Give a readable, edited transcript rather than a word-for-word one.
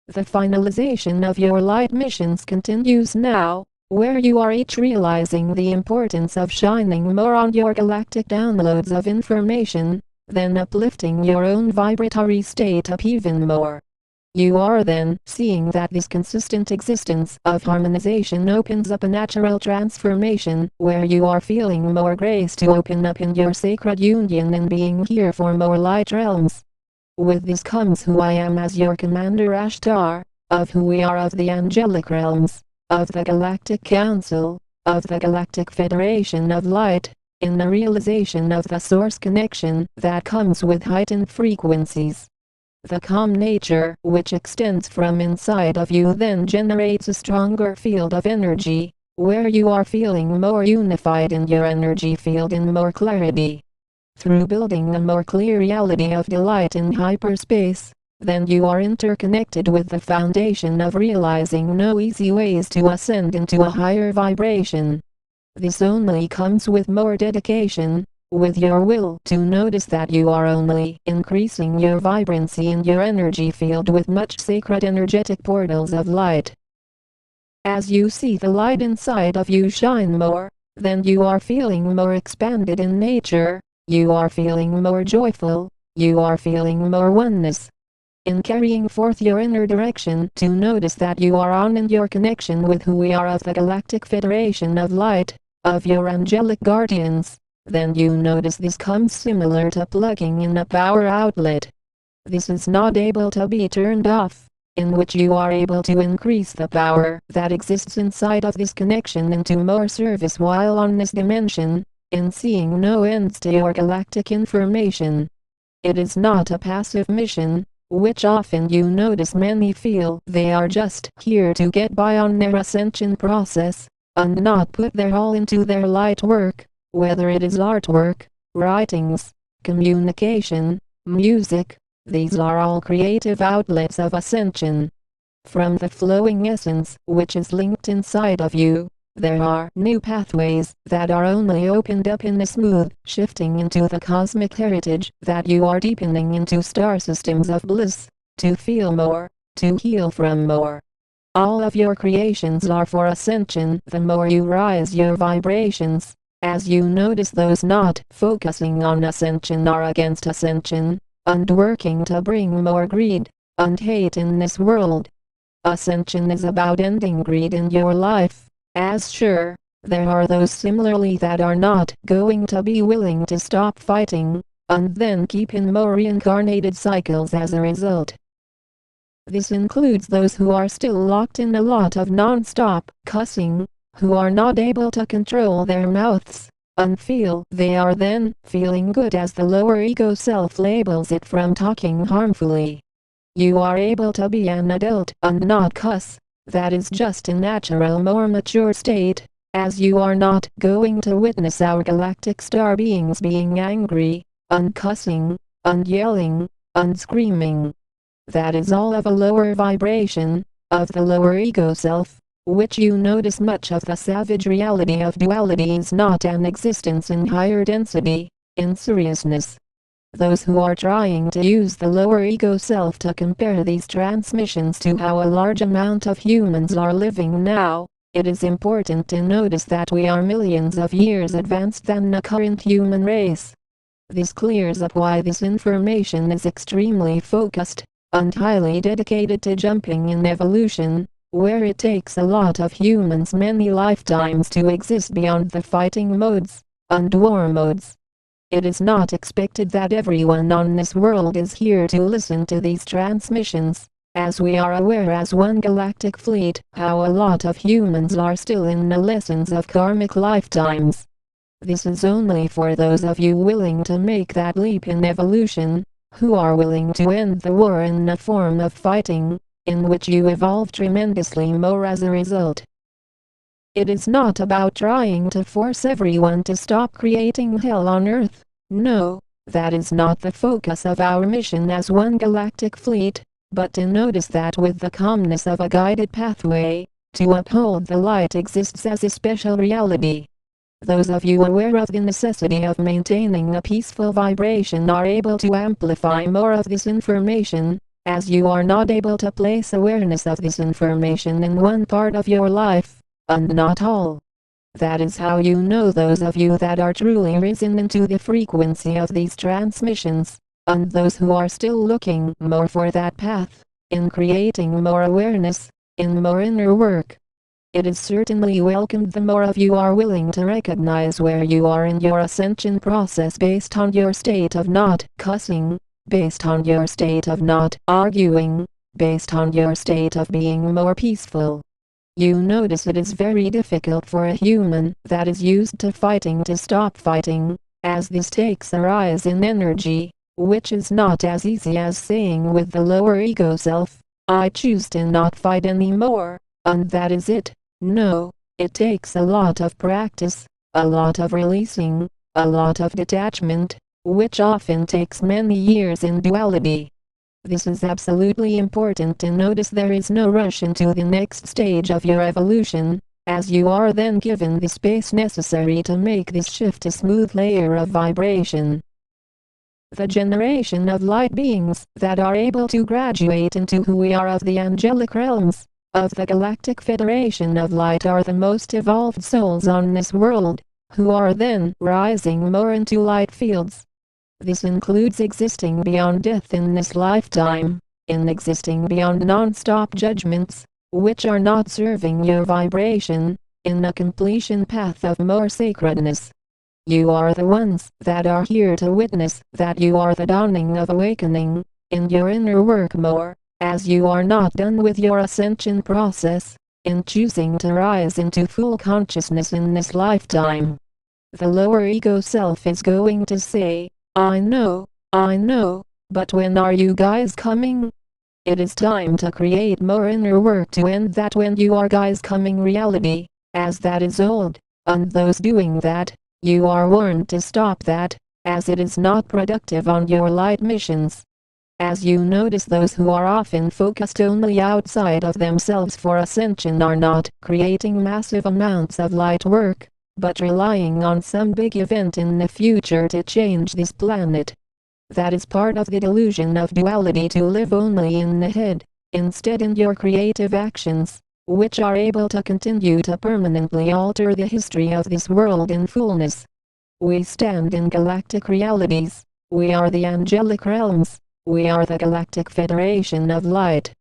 The finalization of your light missions continues now, where you are each realizing the importance of shining more on your galactic downloads of information, then uplifting your own vibratory state up even more. You are then seeing that this consistent existence of harmonization opens up a natural transformation where you are feeling more grace to open up in your sacred union and being here for more light realms. With this comes who I am as your commander Ashtar, of who we are of the angelic realms, of the Galactic Council, of the Galactic Federation of Light, in the realization of the source connection that comes with heightened frequencies. The calm nature which extends from inside of you then generates a stronger field of energy, where you are feeling more unified in your energy field and more clarity. Through building a more clear reality of delight in hyperspace, then you are interconnected with the foundation of realizing no easy ways to ascend into a higher vibration. This only comes with more dedication, with your will to notice that you are only increasing your vibrancy in your energy field with much sacred energetic portals of light. As you see the light inside of you shine more, then you are feeling more expanded in nature, you are feeling more joyful, you are feeling more oneness. In carrying forth your inner direction to notice that you are on in your connection with who we are of the Galactic Federation of Light, of your angelic guardians, then you notice this comes similar to plugging in a power outlet. This is not able to be turned off, in which you are able to increase the power that exists inside of this connection into more service while on this dimension, in seeing no ends to your galactic information. It is not a passive mission, which often you notice many feel they are just here to get by on their ascension process, and not put their all into their light work. Whether it is artwork, writings, communication, music, these are all creative outlets of ascension. From the flowing essence which is linked inside of you, there are new pathways that are only opened up in the smooth shifting into the cosmic heritage that you are deepening into star systems of bliss, to feel more, to heal from more. All of your creations are for ascension. The more you rise your vibrations, as you notice those not focusing on ascension are against ascension, and working to bring more greed and hate in this world. Ascension is about ending greed in your life, as sure, there are those similarly that are not going to be willing to stop fighting, and then keep in more reincarnated cycles as a result. This includes those who are still locked in a lot of non-stop cussing, who are not able to control their mouths, and feel they are then feeling good as the lower ego self labels it from talking harmfully. You are able to be an adult and not cuss. That is just a natural more mature state, as you are not going to witness our galactic star beings being angry, and cussing, and yelling, and screaming. That is all of a lower vibration, of the lower ego self, which you notice much of the savage reality of duality is not an existence in higher density, in seriousness. Those who are trying to use the lower ego self to compare these transmissions to how a large amount of humans are living now, it is important to notice that we are millions of years advanced than the current human race. This clears up why this information is extremely focused, and highly dedicated to jumping in evolution, where it takes a lot of humans many lifetimes to exist beyond the fighting modes, and war modes. It is not expected that everyone on this world is here to listen to these transmissions, as we are aware as one galactic fleet how a lot of humans are still in the lessons of karmic lifetimes. This is only for those of you willing to make that leap in evolution, who are willing to end the war in the form of fighting, in which you evolve tremendously more as a result. It is not about trying to force everyone to stop creating hell on Earth. No, that is not the focus of our mission as one galactic fleet, but to notice that with the calmness of a guided pathway, to uphold the light exists as a special reality. Those of you aware of the necessity of maintaining a peaceful vibration are able to amplify more of this information, as you are not able to place awareness of this information in one part of your life, and not all. That is how you know those of you that are truly risen into the frequency of these transmissions, and those who are still looking more for that path, in creating more awareness, in more inner work. It is certainly welcomed the more of you are willing to recognize where you are in your ascension process based on your state of not cussing, based on your state of not arguing, based on your state of being more peaceful. You notice it is very difficult for a human that is used to fighting to stop fighting, as this takes a rise in energy, which is not as easy as saying with the lower ego self, I choose to not fight anymore, and that is it. No, it takes a lot of practice, a lot of releasing, a lot of detachment, which often takes many years in duality. This is absolutely important to notice. There is no rush into the next stage of your evolution, as you are then given the space necessary to make this shift a smooth layer of vibration. The generation of light beings that are able to graduate into who we are of the angelic realms, of the Galactic Federation of Light, are the most evolved souls on this world, who are then rising more into light fields. This includes existing beyond death in this lifetime, in existing beyond non-stop judgments, which are not serving your vibration, in a completion path of more sacredness. You are the ones that are here to witness that you are the dawning of awakening, in your inner work more, as you are not done with your ascension process, in choosing to rise into full consciousness in this lifetime. The lower ego self is going to say, I know, but when are you guys coming? It is time to create more inner work to end that when you are guys coming reality, as that is old, and those doing that, you are warned to stop that, as it is not productive on your light missions. As you notice, those who are often focused only outside of themselves for ascension are not creating massive amounts of light work, but relying on some big event in the future to change this planet. That is part of the delusion of duality, to live only in the head, instead in your creative actions, which are able to continue to permanently alter the history of this world in fullness. We stand in galactic realities. We are the angelic realms. We are the Galactic Federation of Light.